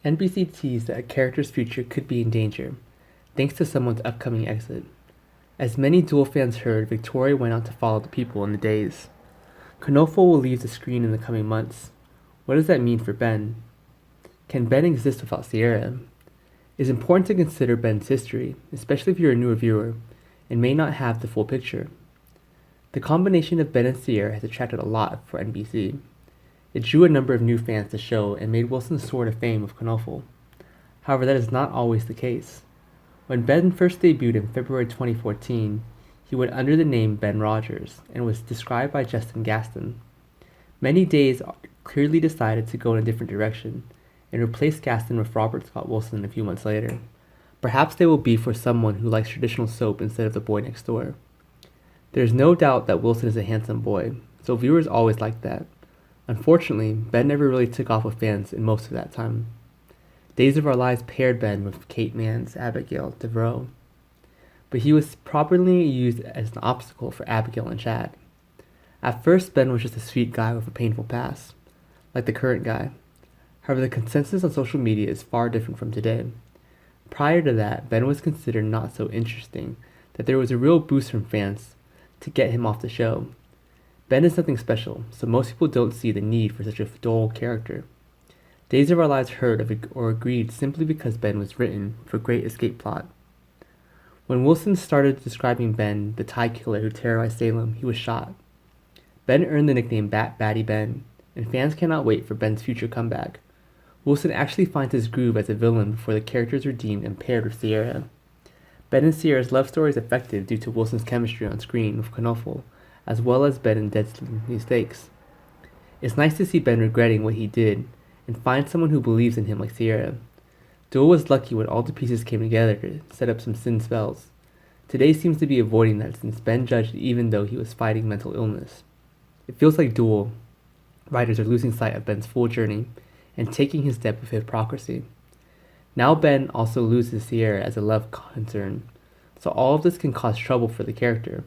NBC teased that a character's future could be in danger, thanks to someone's upcoming exit. As many Duel fans heard, Victoria went out to follow the people in the days. Knofel will leave the screen in the coming months. What does that mean for Ben? Can Ben exist without Ciara? It's important to consider Ben's history, especially if you're a newer viewer, and may not have the full picture. The combination of Ben and Ciara has attracted a lot for NBC. It drew a number of new fans to the show and made Wilson Sword of fame with Knofel. However, that is not always the case. When Ben first debuted in February 2014, he went under the name Ben Rogers and was described by Justin Gaston. Many Days clearly decided to go in a different direction and replace Gaston with Robert Scott Wilson a few months later. Perhaps they will be for someone who likes traditional soap instead of the boy next door. There is no doubt that Wilson is a handsome boy, so viewers always liked that. Unfortunately, Ben never really took off with fans in most of that time. Days of Our Lives paired Ben with Kate Mann's Abigail Devereaux, but he was properly used as an obstacle for Abigail and Chad. At first, Ben was just a sweet guy with a painful past, like the current guy. However, the consensus on social media is far different from today. Prior to that, Ben was considered not so interesting that there was a real boost from fans to get him off the show. Ben is nothing special, so most people don't see the need for such a dull character. Days of Our Lives heard of it or agreed simply because Ben was written for great escape plot. When Wilson started describing Ben, the Tie Killer who terrorized Salem, he was shot. Ben earned the nickname Batty Ben, and fans cannot wait for Ben's future comeback. Wilson actually finds his groove as a villain before the character is redeemed and paired with Ciara. Ben and Ciara's love story is effective due to Wilson's chemistry on screen with Knofel, as well as Ben and Deadly Mistakes. It's nice to see Ben regretting what he did and find someone who believes in him like Ciara. Duel was lucky when all the pieces came together to set up some sin spells. Today seems to be avoiding that since Ben judged even though he was fighting mental illness. It feels like Duel writers are losing sight of Ben's full journey and taking his depth with hypocrisy. Now Ben also loses Ciara as a love concern, so all of this can cause trouble for the character.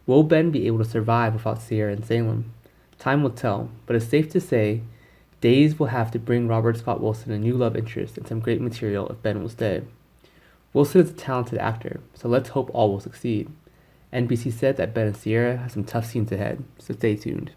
Will Ben be able to survive without Ciara and Salem? Time will tell, but it's safe to say Days will have to bring Robert Scott Wilson a new love interest and some great material if Ben will stay. Wilson is a talented actor, so let's hope all will succeed. NBC said that Ben and Ciara have some tough scenes ahead, so stay tuned.